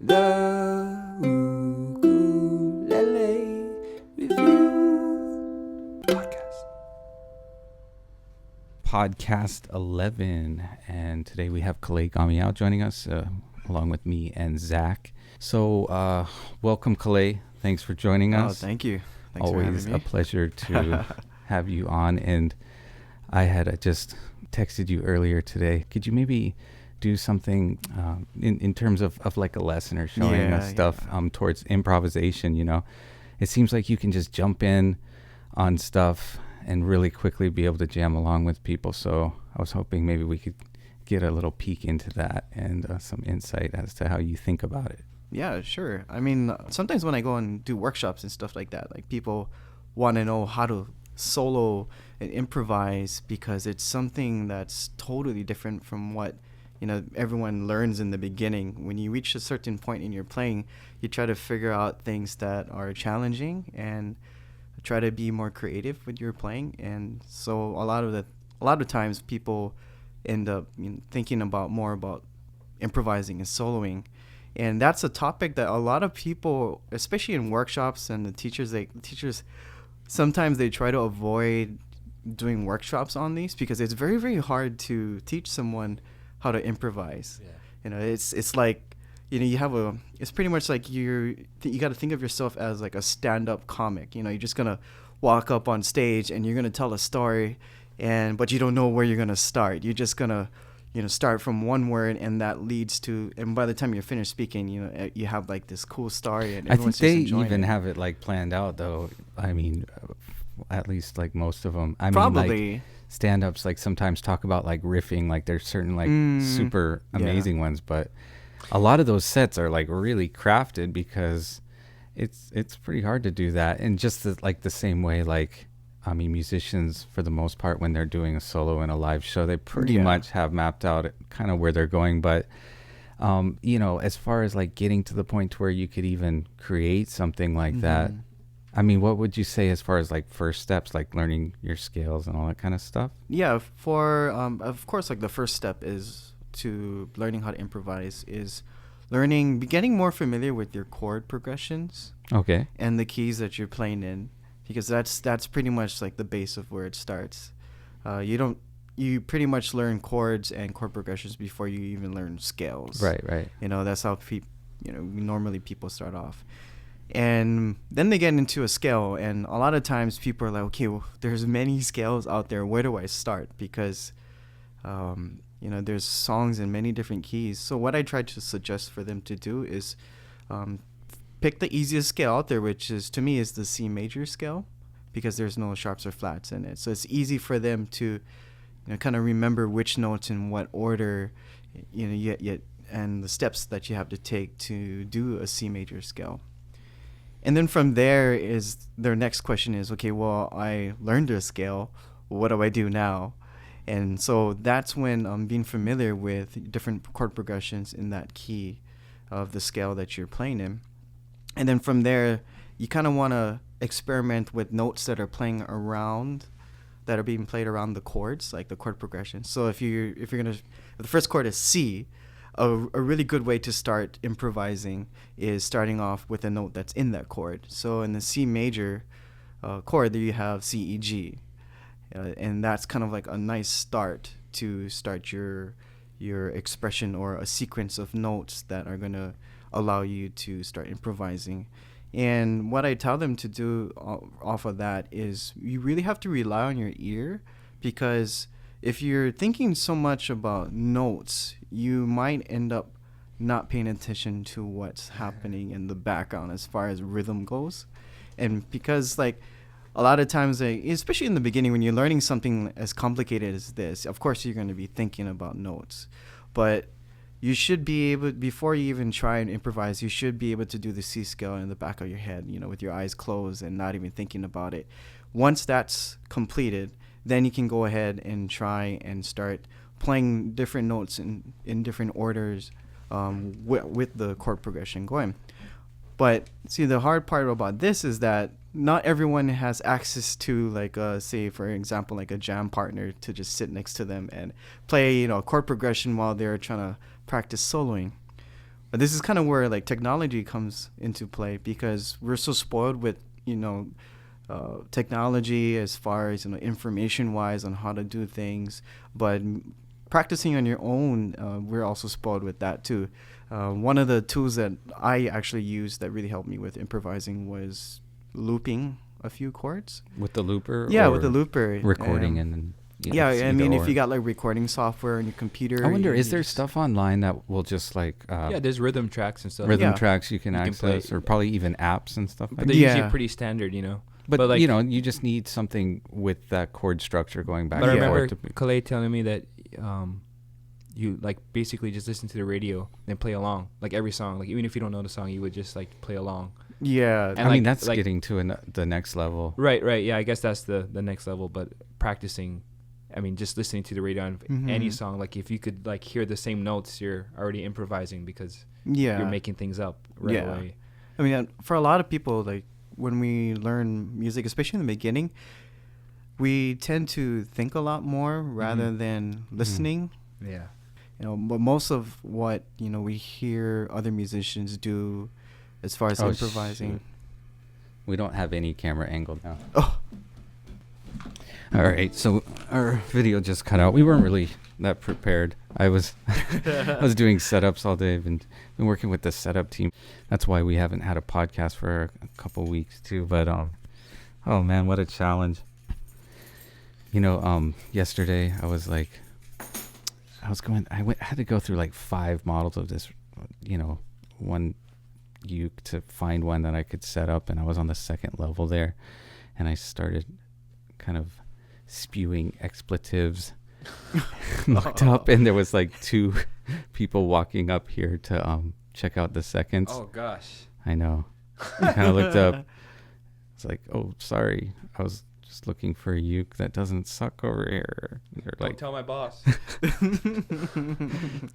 The Ukulele Review Podcast 11, and today we have Kalei Gamiao joining us, along with me and Zach. So, welcome, Kalei. Thanks for joining us. Oh, thank you. Thanks Always for having me. a pleasure to have you on. And I had just texted you earlier today. Could you maybe do something in terms of like a lesson or showing us stuff towards improvisation? You know, it seems like you can just jump in on stuff and really quickly be able to jam along with people. So I was hoping maybe we could get a little peek into that and some insight as to how you think about it. Yeah, sure. I mean, sometimes when I go and do workshops and stuff like that, like people want to know how to solo and improvise because it's something that's totally different from what everyone learns in the beginning. When you reach a certain point in your playing, you try to figure out things that are challenging and try to be more creative with your playing. And so a lot of times people end up thinking more about improvising and soloing. And that's a topic that a lot of people, especially in workshops and the teachers sometimes they try to avoid doing workshops on these because it's very, very hard to teach someone how to improvise. Yeah. It's like, it's pretty much like you got to think of yourself as like a stand-up comic. You're just going to walk up on stage and you're going to tell a story, but you don't know where you're going to start. You're just going to start from one word, and that leads to, and by the time you're finished speaking, you have like this cool story, and I think they even it. have it like planned out, though. I mean, at least like most of them. I Probably. mean, like stand-ups like sometimes talk about like riffing, like there's certain like super amazing ones, but a lot of those sets are like really crafted because it's pretty hard to do that. And just like the same way, like, I mean, musicians, for the most part, when they're doing a solo in a live show, they pretty much have mapped out kind of where they're going. But, as far as like getting to the point where you could even create something like that, I mean, what would you say as far as like first steps, like learning your scales and all that kind of stuff? Yeah, of course, like the first step is to learning how to improvise is getting more familiar with your chord progressions. Okay. And the keys that you're playing in. Because that's pretty much like the base of where it starts. You pretty much learn chords and chord progressions before you even learn scales. Right. That's how normally people start off. And then they get into a scale, and a lot of times people are like, okay, well, there's many scales out there. Where do I start? Because there's songs in many different keys. So what I try to suggest for them to do is pick the easiest scale out there, which is, to me, is the C major scale, because there's no sharps or flats in it. So it's easy for them to, kind of remember which notes in what order, and the steps that you have to take to do a C major scale. And then from there their next question is, okay, well, I learned a scale. What do I do now? And so that's when being familiar with different chord progressions in that key of the scale that you're playing in. And then from there, you kind of want to experiment with notes that are being played around the chords, like the chord progression. So if the first chord is C, a really good way to start improvising is starting off with a note that's in that chord. So in the C major chord, there you have C, E, G, and that's kind of like a nice start to start your expression or a sequence of notes that are going to allow you to start improvising. And what I tell them to do off of that is you really have to rely on your ear, because if you're thinking so much about notes, you might end up not paying attention to what's happening in the background as far as rhythm goes. And because like a lot of times, especially in the beginning, when you're learning something as complicated as this, of course you're going to be thinking about notes, but you should be able, before you even try and improvise, you should be able to do the C scale in the back of your head, with your eyes closed and not even thinking about it. Once that's completed, then you can go ahead and try and start playing different notes in different orders with the chord progression going. But see, the hard part about this is that not everyone has access to, like, say, for example, like a jam partner to just sit next to them and play, chord progression while they're trying to practice soloing. this is kind of where like technology comes into play, because we're so spoiled with, technology as far as, information wise on how to do things, but practicing on your own, we're also spoiled with that too. One of the tools that I actually used that really helped me with improvising was looping a few chords with the looper. Yeah, with the looper. Recording and then. Yeah, I mean, if you got like recording software on your computer. I wonder, is there stuff online that will just like... there's rhythm tracks and stuff. Rhythm tracks you can access, or probably even apps and stuff like that. They're usually pretty standard, But like, you just need something with that chord structure going back and forth. But I remember Kalei telling me that you like basically just listen to the radio and play along, like every song. Like even if you don't know the song, you would just like play along. Yeah. And I mean, that's getting to the next level. Right. Yeah, I guess that's the next level. But practicing... I mean, just listening to the radio on any song, like if you could like hear the same notes, you're already improvising because you're making things up right away. I mean, for a lot of people, like when we learn music, especially in the beginning, we tend to think a lot more rather than listening. Yeah. But most of what, we hear other musicians do as far as improvising. Shoot. We don't have any camera angle now. Oh. All right, so our video just cut out. We weren't really that prepared. I was doing setups all day. I've been working with the setup team. That's why we haven't had a podcast for a couple weeks too. But oh man, what a challenge! Yesterday I had to go through like 5 models of this, one uke to find one that I could set up, and I was on the second level there, and I started kind of spewing expletives. Looked up, and there was like 2 people walking up here to check out the seconds. Oh gosh. I know. I kind of looked up. It's like, oh, sorry, I was just looking for a uke that doesn't suck over here. And they're like, don't tell my boss.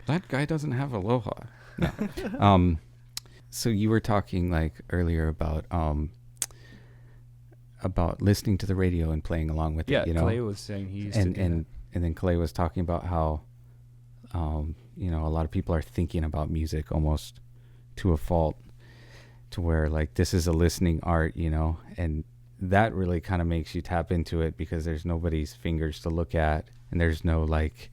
That guy doesn't have aloha. No. So you were talking like earlier about listening to the radio and playing along with it, Kalei was saying he used to do and then Kalei was talking about how a lot of people are thinking about music almost to a fault, to where like this is a listening art, and that really kind of makes you tap into it because there's nobody's fingers to look at, and there's no like,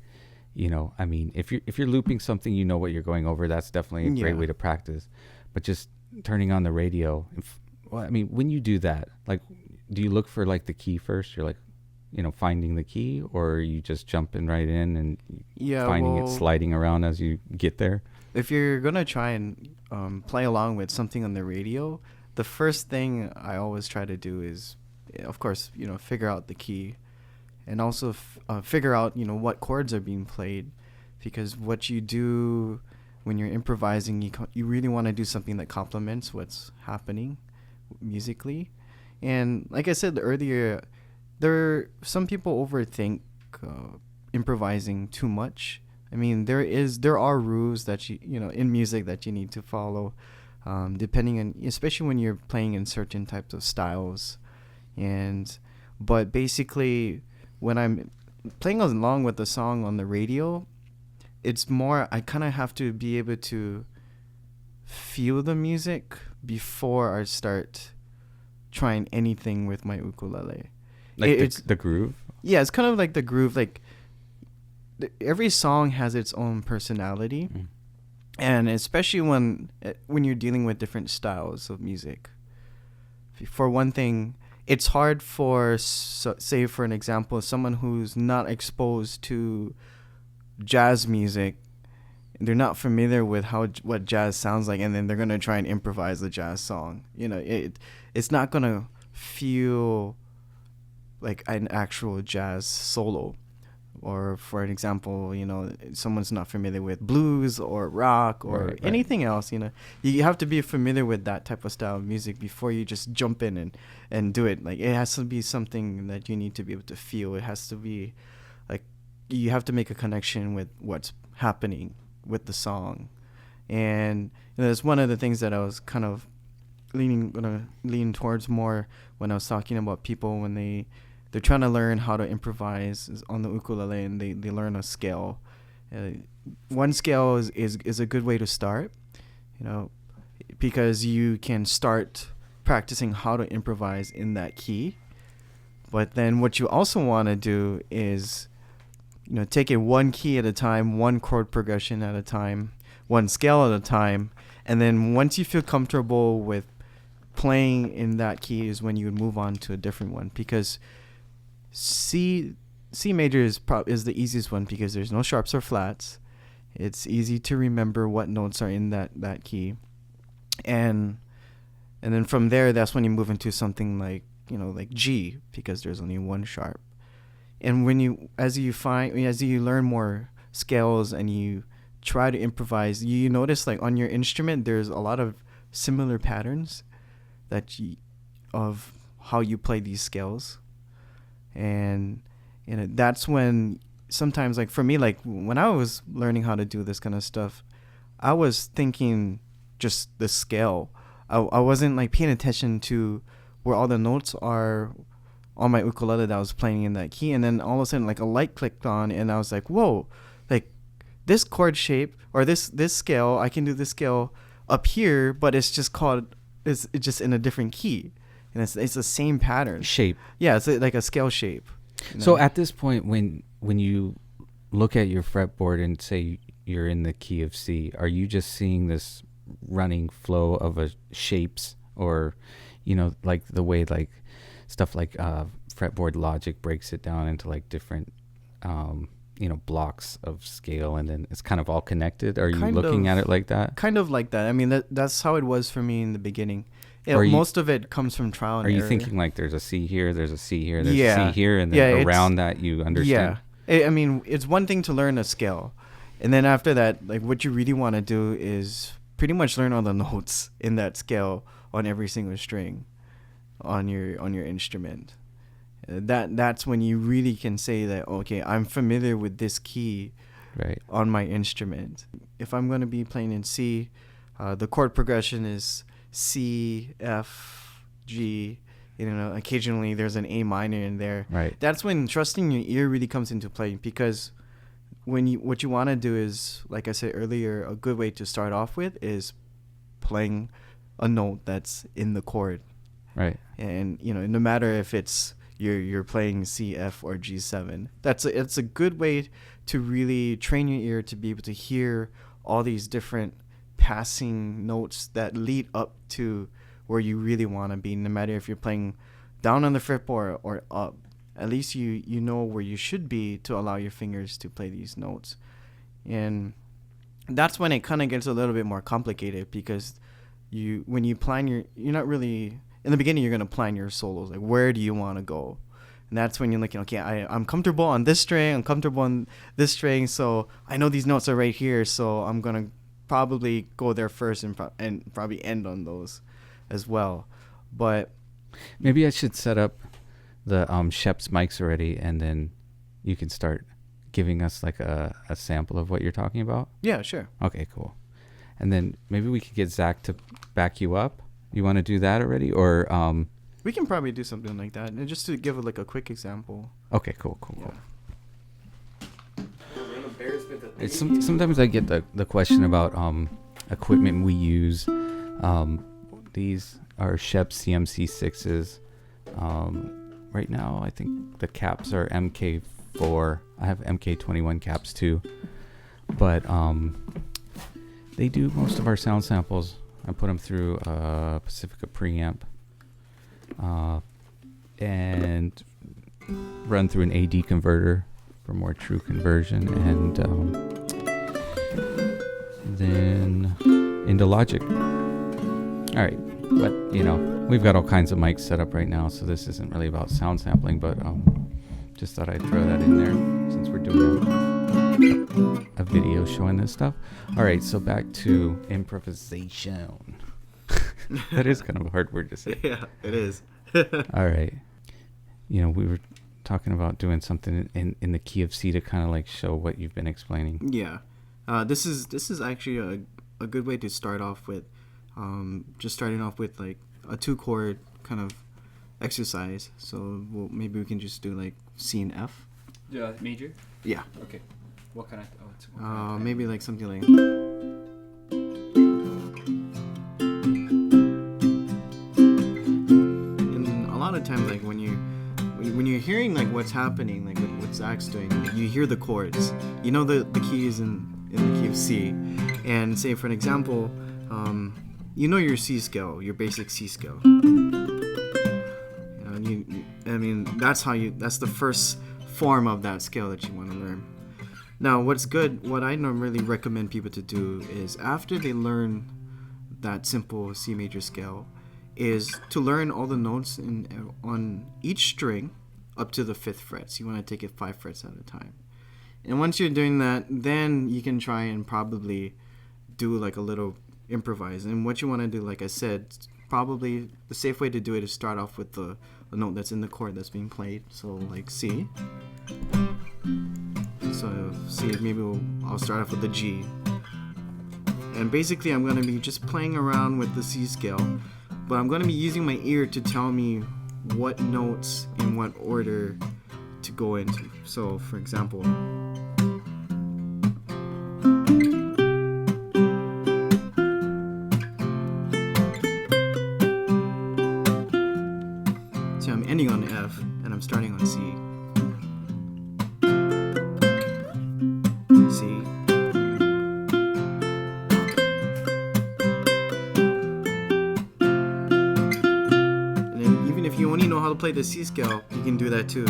I mean, if you're looping something, what you're going over, that's definitely a great way to practice. But just turning on the radio, when you do that, like, do you look for like the key first? You're like, finding the key, or are you just jumping right in and finding it sliding around as you get there? If you're gonna try and play along with something on the radio, the first thing I always try to do is, of course, figure out the key, and also figure out what chords are being played, because what you do when you're improvising, you really want to do something that complements what's happening musically. And like I said earlier, some people overthink improvising too much. I mean, there are rules that in music that you need to follow, depending on, especially when you're playing in certain types of styles. But basically, when I'm playing along with the song on the radio, it's more, I kind of have to be able to feel the music before I start trying anything with my ukulele. Like it's the groove? Yeah, it's kind of like the groove. Like every song has its own personality. And especially when you're dealing with different styles of music. For one thing, it's hard for, say for an example, someone who's not exposed to jazz music, they're not familiar with what jazz sounds like, and then they're gonna try and improvise a jazz song. It's not gonna feel like an actual jazz solo. Or for an example, someone's not familiar with blues or rock or anything else. You have to be familiar with that type of style of music before you just jump in and do it. Like, it has to be something that you need to be able to feel. It has to be like, you have to make a connection with what's happening with the song. And that's one of the things that I was kind of gonna lean towards more when I was talking about people when they're trying to learn how to improvise on the ukulele, and they learn a scale. One scale is a good way to start. you know, because you can start practicing how to improvise in that key. But then what you also want to do is, you know, take it one key at a time, one chord progression at a time, one scale at a time. And then once you feel comfortable with playing in that key is when you would move on to a different one, because C major is the easiest one because there's no sharps or flats. It's easy to remember what notes are in that key. And then from there, that's when you move into something like, you know, like G, because there's only one sharp. And as you learn more scales and you try to improvise, you notice like on your instrument, there's a lot of similar patterns of how you play these scales. And you know, that's when sometimes, like for me, like when I was learning how to do this kind of stuff, I was thinking just the scale. I wasn't like paying attention to where all the notes are on my ukulele that I was playing in that key. And then all of a sudden, like a light clicked on, and I was like, whoa, like this chord shape or this scale, I can do this scale up here, but it's just just in a different key. And it's the same pattern. Shape. Yeah, it's like a scale shape. You know? So at this point, when you look at your fretboard and say you're in the key of C, are you just seeing this running flow of shapes, or, you know, like the way like stuff like fretboard logic breaks it down into like different, you know, blocks of scale, and then it's kind of all connected? Are you looking at it like that? Kind of like that. I mean, that's how it was for me in the beginning. Most of it comes from trial and error. Are you thinking like there's a C here, there's a C here, there's a C here, and then around that you understand? Yeah. I mean, it's one thing to learn a scale, and then after that, like what you really want to do is pretty much learn all the notes in that scale on every single string on your instrument. That's when you really can say that, okay, I'm familiar with this key on my instrument. If I'm going to be playing in C, the chord progression is C, F, G. You know, occasionally there's an A minor in there. Right. That's when trusting your ear really comes into play, because what you want to do is, like I said earlier, a good way to start off with is playing a note that's in the chord. Right. And you know, no matter if it's you're playing C, F, or G7, it's a good way to really train your ear to be able to hear all these different passing notes that lead up to where you really want to be. No matter if you're playing down on the fretboard or up, at least you know where you should be to allow your fingers to play these notes. And that's when it kind of gets a little bit more complicated, because when you plan you're not really, in the beginning you're going to plan your solos, like where do you want to go. And that's when you're looking, okay, I'm comfortable on this string, I'm comfortable on this string, so I know these notes are right here, so I'm going to probably go there first and probably end on those as well. But maybe I should set up the Shep's mics already, and then you can start giving us like a sample of what you're talking about. Yeah, sure. Okay, cool. And then maybe we could get Zach to back you up. You want to do that already, or we can probably do something like that, and just to give like a quick example. Okay, cool. Sometimes I get the question about equipment we use. These are Shep CMC6s. Right now, I think the caps are MK4. I have MK21 caps too. But they do most of our sound samples. I put them through a Pacifica preamp and run through an AD converter for more true conversion, and then into Logic. All right, but you know, we've got all kinds of mics set up right now, so this isn't really about sound sampling, but just thought I'd throw that in there since we're doing a video showing this stuff. All right, so back to improvisation. That is kind of a hard word to say. Yeah, it is. All right. You know, we were talking about doing something in the key of C to kind of like show what you've been explaining. Yeah. This is actually a good way to start off with, just starting off with like a 2-chord kind of exercise. So maybe we can just do like C and F. Yeah, major? Yeah. Okay. What kind of... maybe like something like... of times, like when you're hearing like what's happening, like what Zach's doing, you hear the chords. You know the keys in the key of C, and say for an example, you know your C scale, your basic C scale. That's the first form of that scale that you want to learn. Now, what I normally recommend people to do is after they learn that simple C major scale, is to learn all the notes on each string up to the 5th fret. So you want to take it 5 frets at a time. And once you're doing that, then you can try and probably do like a little improvise. And what you want to do, like I said, probably the safe way to do it is start off with the note that's in the chord that's being played. So like C. So C, maybe I'll start off with the G. And basically I'm going to be just playing around with the C scale, but I'm going to be using my ear to tell me what notes in what order to go into. So for example, so I'm ending on F and I'm starting on C. C. If you only know how to play the C scale, you can do that too.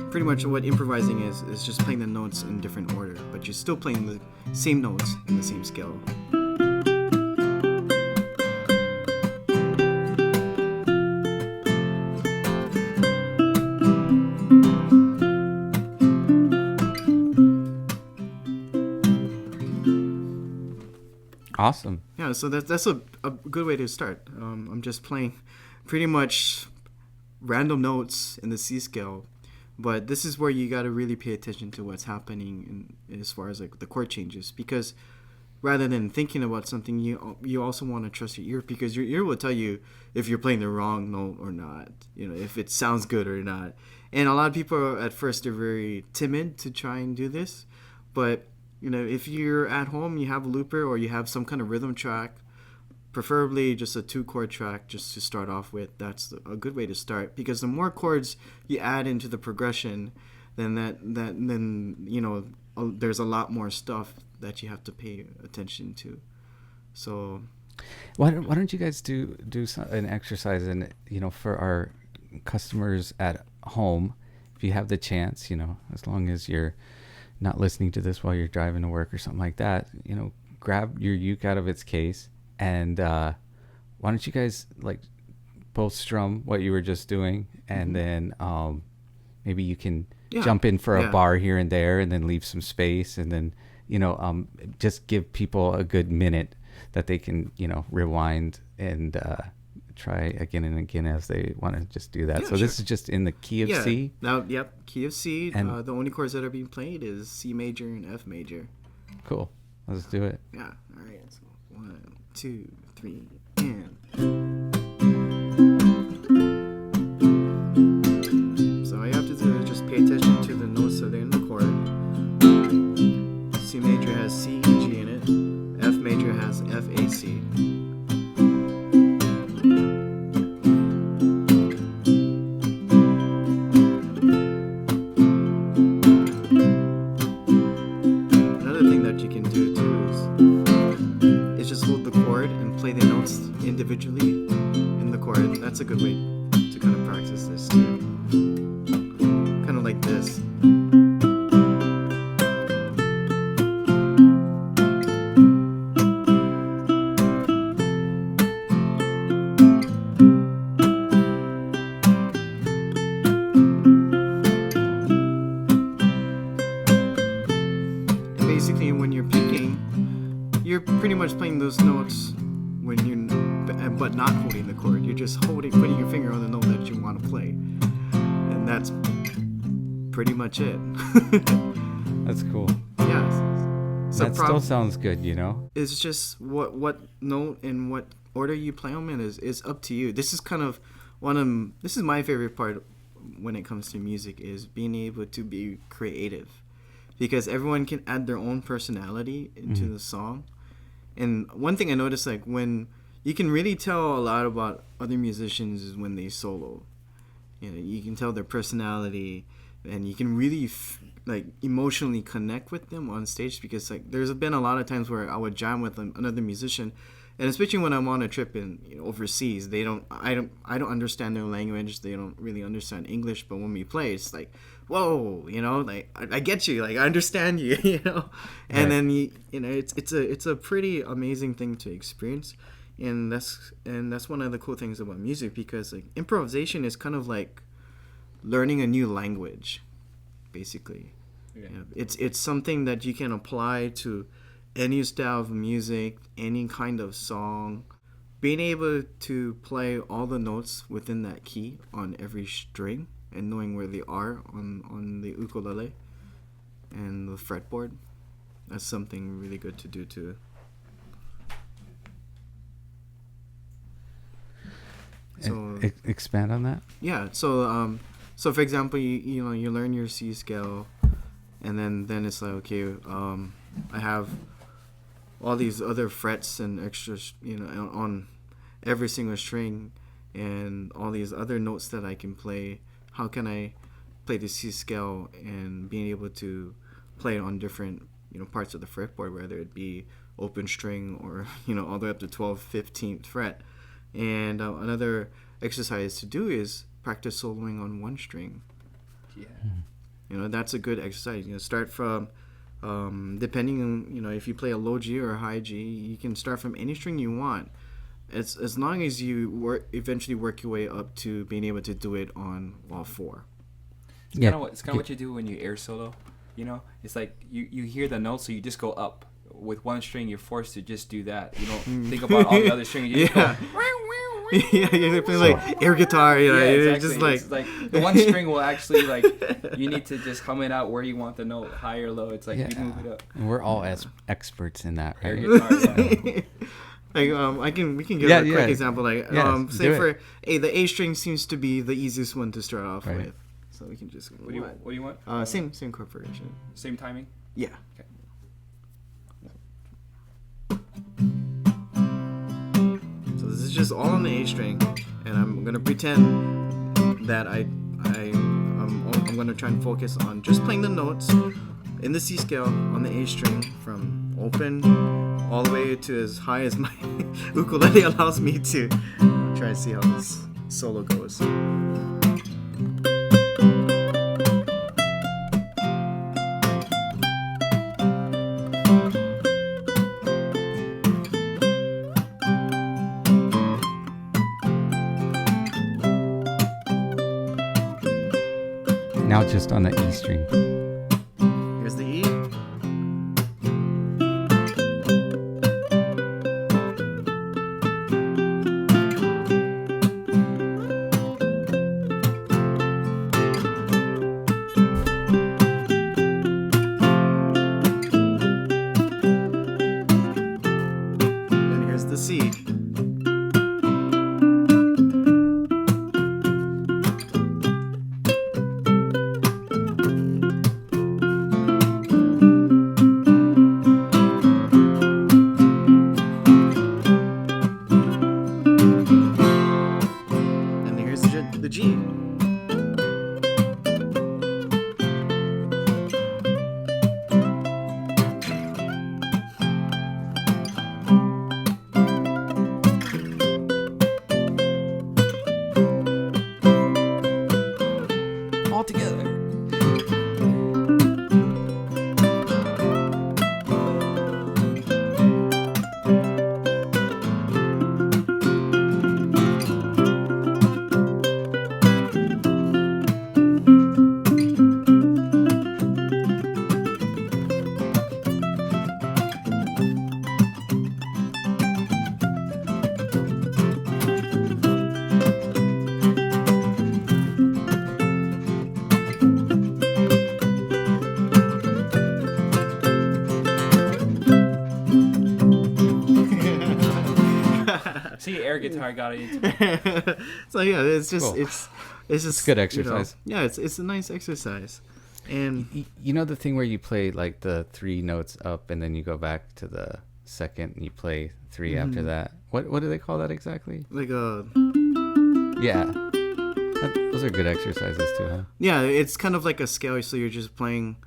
Pretty much what improvising is just playing the notes in different order, but you're still playing the same notes in the same scale. Awesome. Yeah, so that's a good way to start. I'm just playing pretty much random notes in the C scale, but this is where you got to really pay attention to what's happening as far as like the chord changes, because rather than thinking about something, you also want to trust your ear, because your ear will tell you if you're playing the wrong note or not, if it sounds good or not. And a lot of people at first are very timid to try and do this, but if you're at home, you have a looper or you have some kind of rhythm track, preferably just a 2-chord track just to start off with, that's a good way to start, because the more chords you add into the progression, then there's a lot more stuff that you have to pay attention to. So why don't you guys do an exercise, and for our customers at home, if you have the chance, as long as you're not listening to this while you're driving to work or something like that, grab your uke out of its case, and why don't you guys like both strum what you were just doing, and then maybe you can jump in for a bar here and there, and then leave some space, and then just give people a good minute that they can rewind and try again and again as they want to just do that. So sure. This is just in the key of C? Key of C. And the only chords that are being played is C major and F major. Cool. Let's do it. Yeah. All right. So 1, 2, 3, and... So all you have to do is just pay attention to the notes that are in the chord. C major has C and G in it. F major has F, A, C. Individually in the chord. That's a good way to kind of practice this too. Kind of like this. And basically when you're picking, you're pretty much playing those notes but not holding the chord. You're just putting your finger on the note that you want to play. And that's pretty much it. That's cool. Yeah. So that still sounds good, It's just what note and what order you play them in is up to you. This is kind of this is my favorite part when it comes to music, is being able to be creative. because everyone can add their own personality into the song. And one thing I noticed, like, when you can really tell a lot about other musicians is when they solo. You know, you can tell their personality, and you can really like emotionally connect with them on stage, because like there's been a lot of times where I would jam with another musician, and especially when I'm on a trip in overseas, I don't understand their language, they don't really understand English, but when we play, it's like, whoa, like I get you, like I understand you, and then it's a pretty amazing thing to experience. And that's one of the cool things about music, because like improvisation is kind of like learning a new language, basically. It's something that you can apply to any style of music, any kind of song. Being able to play all the notes within that key on every string, and knowing where they are on the ukulele and the fretboard, that's something really good to do too. So expand on that. Yeah. So for example, you learn your C scale, and then it's like, okay, I have all these other frets and extras, on every single string, and all these other notes that I can play. How can I play the C scale and being able to play it on different parts of the fretboard, whether it be open string or all the way up to 12th, 15th fret. And another exercise to do is practice soloing on one string. Yeah. That's a good exercise. Start from, depending on, if you play a low G or a high G, you can start from any string you want. It's as long as you eventually work your way up to being able to do it on all four. It's kind of what you do when you air solo. It's like you hear the notes, so you just go up. With one string, you're forced to just do that. You don't think about all the other strings. You just go. Yeah, you're playing like air guitar. Exactly. Just like it's like the one string will actually like you need to just hum it out where you want the note, high or low. It's like you move it up. And we're all experts in that, right? Air guitar. Like we can give a quick example. Like say the A string seems to be the easiest one to start off with, so we can just. What do you want? Same chord progression. Same timing. Yeah. Okay. So this is just all on the A string, and I'm gonna pretend that I'm gonna try and focus on just playing the notes in the C scale on the A string from open all the way to as high as my ukulele allows me to. I'll try and see how this solo goes. Now just on the E string. Here's the E. And here's the C. The G. All together. See, air guitar got it into. So yeah, it's just Cool. it's just good exercise. It's a nice exercise. And you know the thing where you play like the 3 notes up and then you go back to the second and you play 3 after that. What do they call that exactly? Like a Yeah. Those are good exercises too, huh? Yeah, it's kind of like a scale. So you're just playing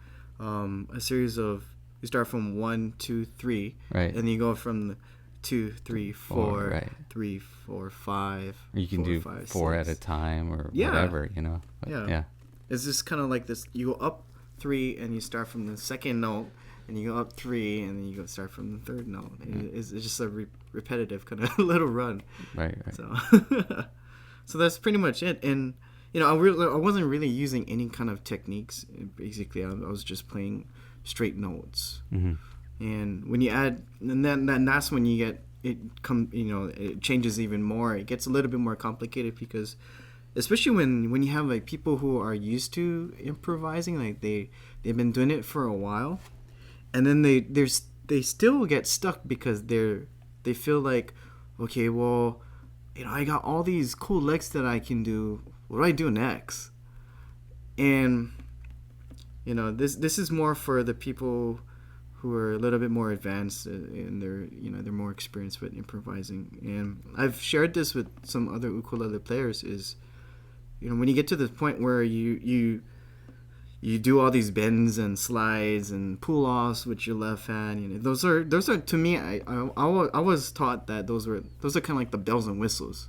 a series of. You start from 1, 2, 3, right? And you go from 2, 3, 4, right. 3, 4, 5. You can 4, do 5, 4 6. at a time or whatever, you know. But yeah. It's just kind of like this. You go up 3 and you start from the second note, and you go up 3 and then you go start from the third note. It's just a repetitive kind of little run. Right. So that's pretty much it. And you know, I wasn't really using any kind of techniques. Basically, I was just playing straight notes. And when you add, and then that's when you get it it changes even more. It gets a little bit more complicated because, especially when you have like people who are used to improvising, like they've been doing it for a while, and then they still get stuck because they feel like, okay, well, I got all these cool licks that I can do. What do I do next? And this is more for the people who are a little bit more advanced and they're more experienced with improvising. And I've shared this with some other ukulele players. Is when you get to the point where you do all these bends and slides and pull offs with your left hand, those are to me. I was taught that those are kind of like the bells and whistles.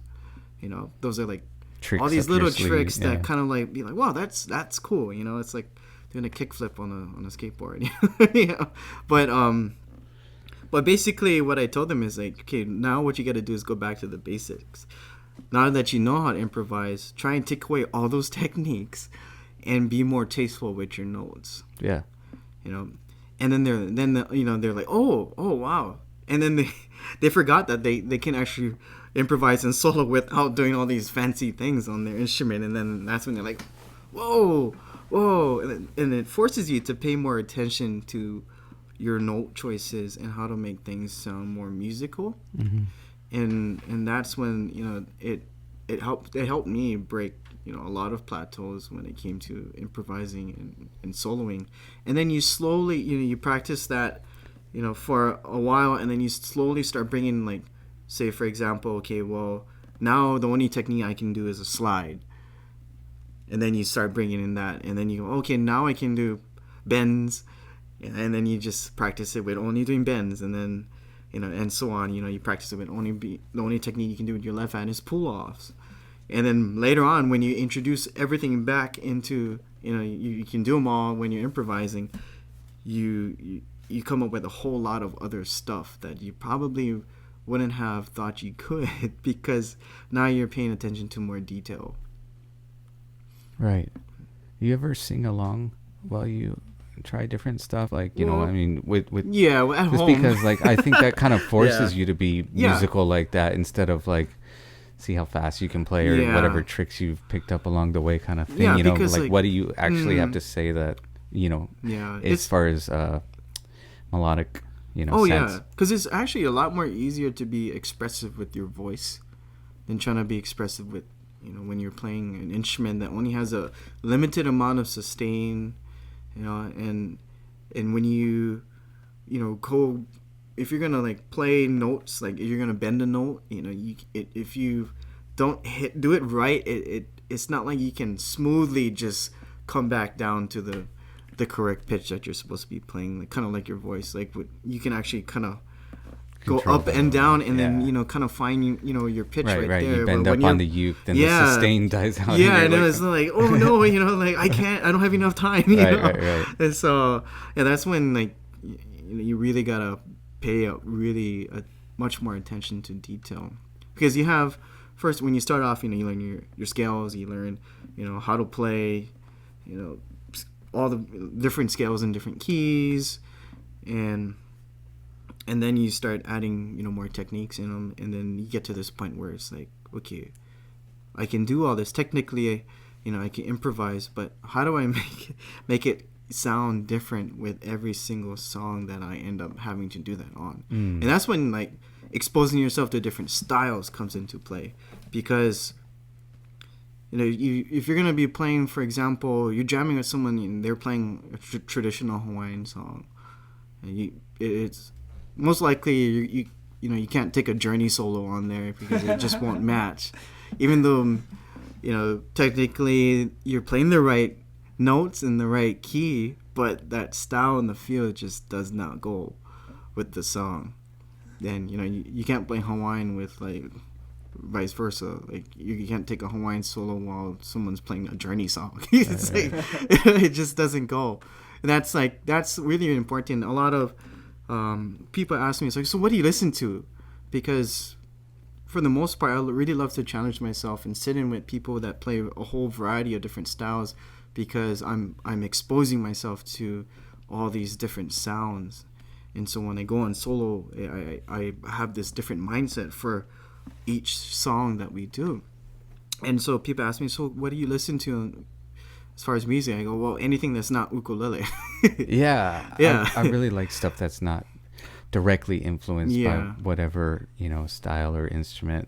Those are like tricks, all these little tricks that kind of like be like, wow, that's cool. It's like doing a kickflip on a skateboard. But basically what I told them is like, okay, now what you got to do is go back to the basics. Now that you know how to improvise, try and take away all those techniques and be more tasteful with your notes. Yeah. And then they're like, oh wow. And then they forgot that they can actually improvise and solo without doing all these fancy things on their instrument. And then that's when they're like, whoa. And it forces you to pay more attention to your note choices and how to make things sound more musical. And that's when it helped me break a lot of plateaus when it came to improvising and soloing. And then you slowly you practice that for a while, and then you slowly start bringing, like, say for example, okay, well, now the only technique I can do is a slide. And then you start bringing in that, and then you go, okay, now I can do bends, and then you just practice it with only doing bends, and then and so on. You practice it with the only technique you can do with your left hand is pull offs. And then later on, when you introduce everything back into you can do them all when you're improvising, you come up with a whole lot of other stuff that you probably wouldn't have thought you could because now you're paying attention to more detail. Right. You ever sing along while you try different stuff? Like, with at just home. Because like I think that kind of forces you to be musical like that instead of like see how fast you can play or whatever tricks you've picked up along the way kind of thing. Because, like what do you actually have to say that as far as melodic sense? Because it's actually a lot more easier to be expressive with your voice than trying to be expressive with when you're playing an instrument that only has a limited amount of sustain, and when you go, if you're gonna like play notes, like if you're gonna bend a note, if you don't do it right, it's not like you can smoothly just come back down to the correct pitch that you're supposed to be playing, like kind of like your voice, like you can actually kind of go up and down, and then kind of find your pitch right there. You bend up on the uke, then the sustain dies out. And then it's like, oh no, like I don't have enough time. Right. And so that's when like you really gotta pay much more attention to detail, because you have first when you start off, you learn your scales, you learn how to play, all the different scales in different keys, and then you start adding make techniques in them, and then you get to this point where it's like, okay, I can do all this technically, I can improvise, but how do I make it sound different with every single song that I end up having to do that on? And that's when like exposing yourself to different styles comes into play, because if you're gonna be playing, for example, you're jamming with someone and they're playing a traditional Hawaiian song, and it's most likely you can't take a Journey solo on there because it just won't match, even though technically you're playing the right notes in the right key, but that style and the feel just does not go with the song. Then you can't play Hawaiian with like vice versa. Like you can't take a Hawaiian solo while someone's playing a Journey song. It's like, it just doesn't go. And that's really important. A lot of people ask me, it's like, so what do you listen to? Because for the most part, I really love to challenge myself and sit in with people that play a whole variety of different styles, because I'm exposing myself to all these different sounds. And so when I go on solo, I have this different mindset for each song that we do. And so people ask me, so what do you listen to as far as music? I go, well, anything that's not ukulele. Yeah. I really like stuff that's not directly influenced by whatever, style or instrument.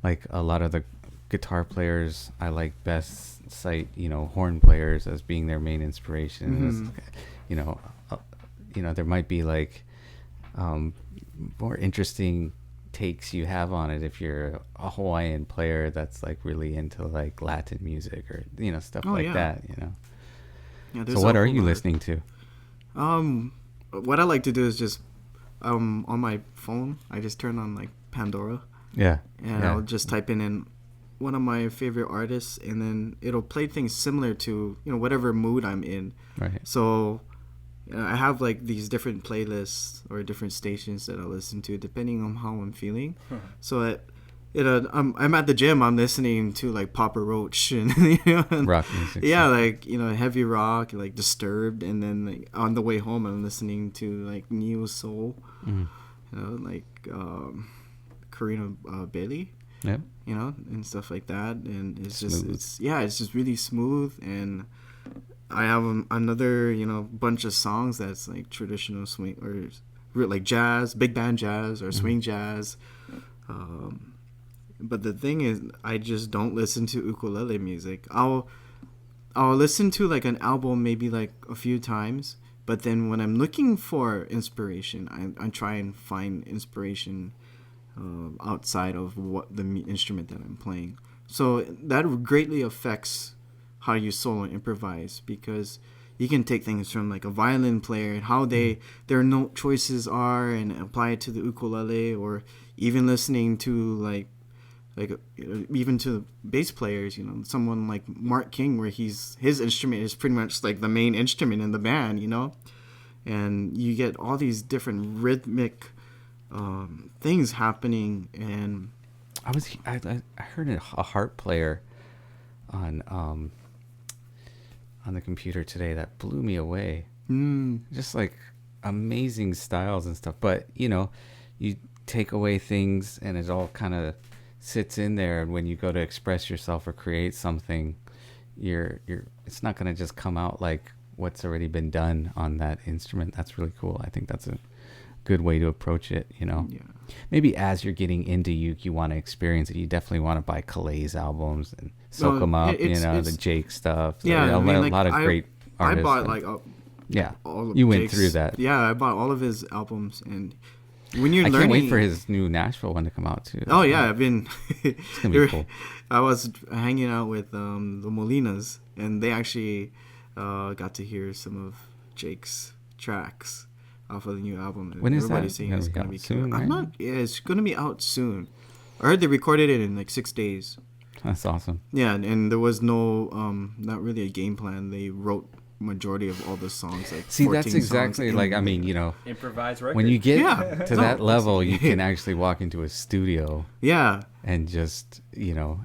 Like a lot of the guitar players, I like best cite, horn players as being their main inspiration. There might be like more interesting takes you have on it if you're a Hawaiian player that's like really into like Latin music or stuff that. So what are you listening to? What I like to do is just on my phone, I just turn on like Pandora. I'll just type in one of my favorite artists, and then it'll play things similar to whatever mood I'm in. Right. So I have like these different playlists or different stations that I listen to depending on how I'm feeling. So I'm at the gym, I'm listening to like Papa Roach and rock music. Like heavy rock, like Disturbed, and then like on the way home I'm listening to like neo soul, like Karina Bailey. Yep. And stuff like that, and it's smooth. it's just really smooth. And I have another bunch of songs that's like traditional swing or like jazz, big band jazz or swing jazz. But the thing is, I just don't listen to ukulele music. I'll listen to like an album maybe like a few times, but then when I'm looking for inspiration, I try and find inspiration outside of what the instrument that I'm playing. So that greatly affects how you solo improvise, because you can take things from like a violin player and how their note choices are and apply it to the ukulele, or even listening to like even to bass players, someone like Mark King, where his instrument is pretty much like the main instrument in the band, and you get all these different rhythmic things happening. And I heard a harp player on the computer today that blew me away. Just like amazing styles and stuff, but you take away things and it all kind of sits in there, and when you go to express yourself or create something, it's not going to just come out like what's already been done on that instrument. That's really cool. I think that's a good way to approach it. Maybe as you're getting into uke, you want to experience it, you definitely want to buy Kalei's albums and soak them up, the Jake stuff. So a lot of great artists. I bought all of you went Jake's, through that. I bought all of his albums, and when you're I learning, can't wait for his new Nashville one to come out too. Oh yeah, I've been it's gonna be cool. I was hanging out with the Molinas, and they actually got to hear some of Jake's tracks off of the new album. When is Everybody's that? saying it's gonna be soon, cool. right? It's gonna be out soon. I heard they recorded it in like 6 days. That's awesome. Yeah, and there was no not really a game plan. They wrote majority of all the songs. Like, see, that's exactly like improvise record. When you get to that level, you can actually walk into a studio. Yeah. And just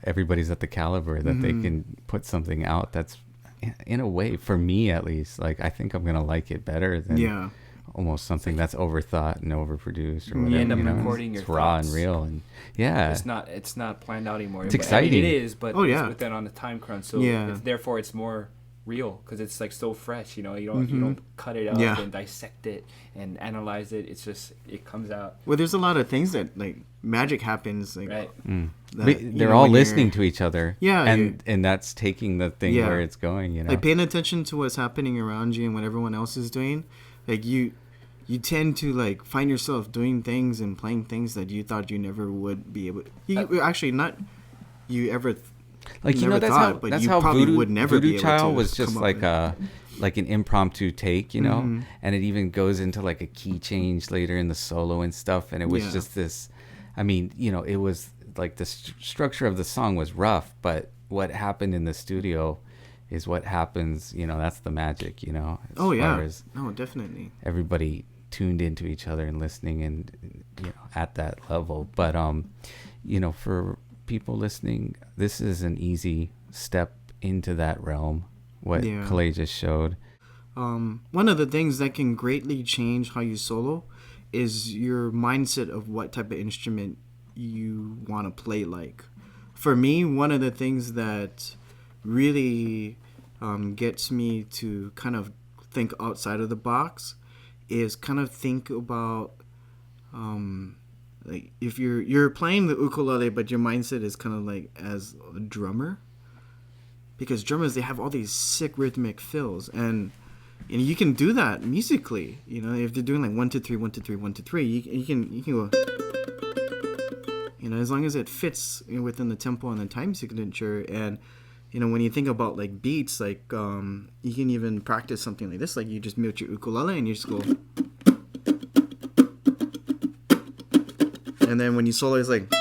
everybody's at the caliber that they can put something out that's, in a way, for me at least, like I think I'm gonna like it better than almost something that's overthought and overproduced or whatever. You end up recording your it's raw thoughts. and real, and it's not planned out anymore. It's exciting. It is, but it's within on a time crunch. So therefore, it's more real because it's like so fresh. You know, you don't cut it up and dissect it and analyze it. It's just it comes out. Well, there's a lot of things that like magic happens. Like, right. They're all listening to each other. Yeah, and that's taking the thing where it's going. You know, like paying attention to what's happening around you and what everyone else is doing. Like you tend to like find yourself doing things and playing things that you thought you never would be able. Actually, not you ever. Like you know, that's how Voodoo Child was just like an impromptu take, you know, and it even goes into like a key change later in the solo and stuff, and it was just this. I mean, you know, it was like the structure of the song was rough, but what happened in the studio is what happens. You know, that's the magic. You know. No, definitely. Everybody tuned into each other and listening, and you know, at that level, but you know, for people listening, this is an easy step into that realm, what Kalei just showed. One of the things that can greatly change how you solo is your mindset of what type of instrument you want to play like. For me, one of the things that really gets me to kind of think outside of the box is kind of think about like if you're playing the ukulele, but your mindset is kind of like as a drummer, because drummers, they have all these sick rhythmic fills, and you can do that musically. You know, if they're doing like 1 2 3 1 2 3 1 2 3, you can go. You know, as long as it fits within the tempo and the time signature, and you know, when you think about like beats, like you can even practice something like this. Like you just mute your ukulele and you just go. And then when you solo, it's like,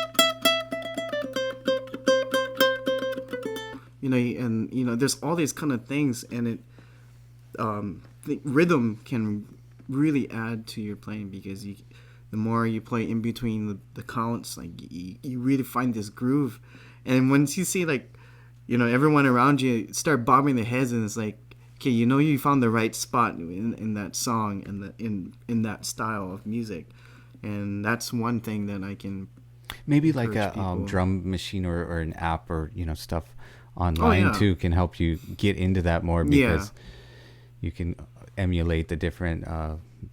you know, and you know, there's all these kind of things, and it, the rhythm can really add to your playing, because the more you play in between the counts, like you really find this groove, and once you see like, you know, everyone around you start bobbing their heads, and it's like, okay, you know, you found the right spot in that song and in that style of music. And that's one thing that I can maybe like a drum machine or an app, or you know, stuff online too can help you get into that more, because you can emulate the different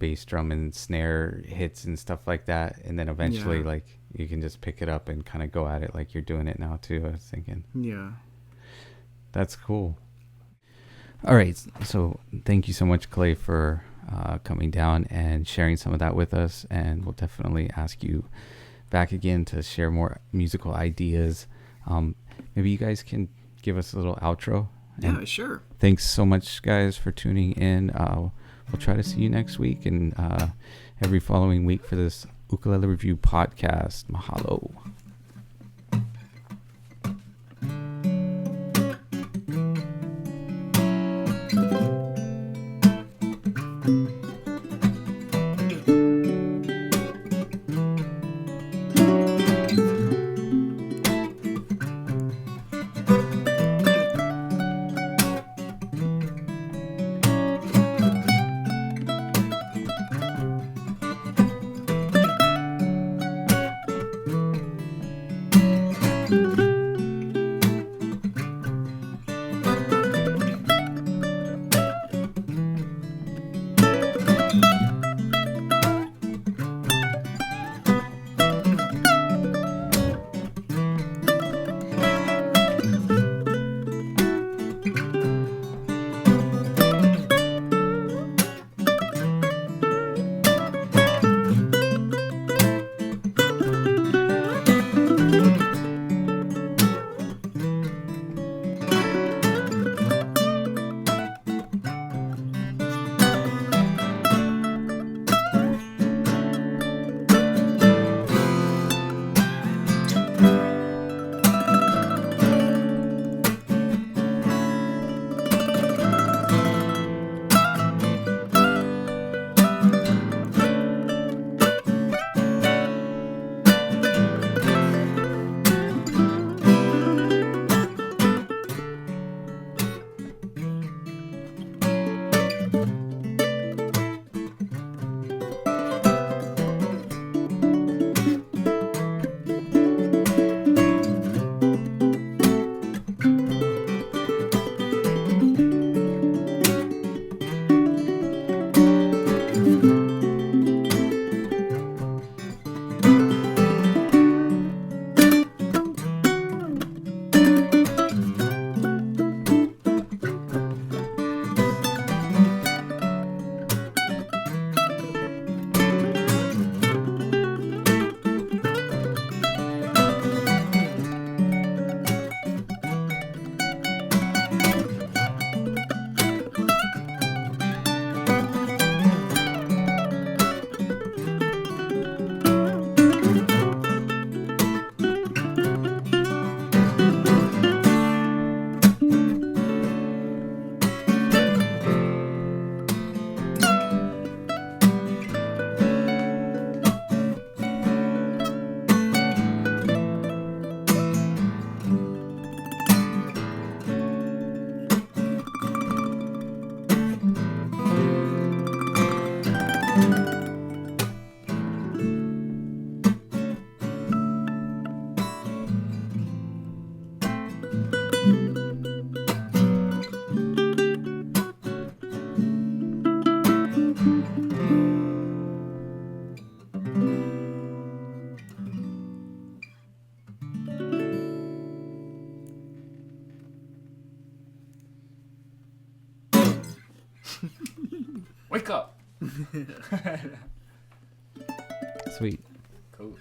bass drum and snare hits and stuff like that, and then eventually like you can just pick it up and kind of go at it like you're doing it now too. I was thinking, that's cool. All right, so thank you so much, Kalei, for coming down and sharing some of that with us, and we'll definitely ask you back again to share more musical ideas. Maybe you guys can give us a little outro. Yeah, sure. Thanks so much, guys, for tuning in. We'll try to see you next week and every following week for this Ukulele Review podcast. Mahalo. Wake up. Sweet. Cool.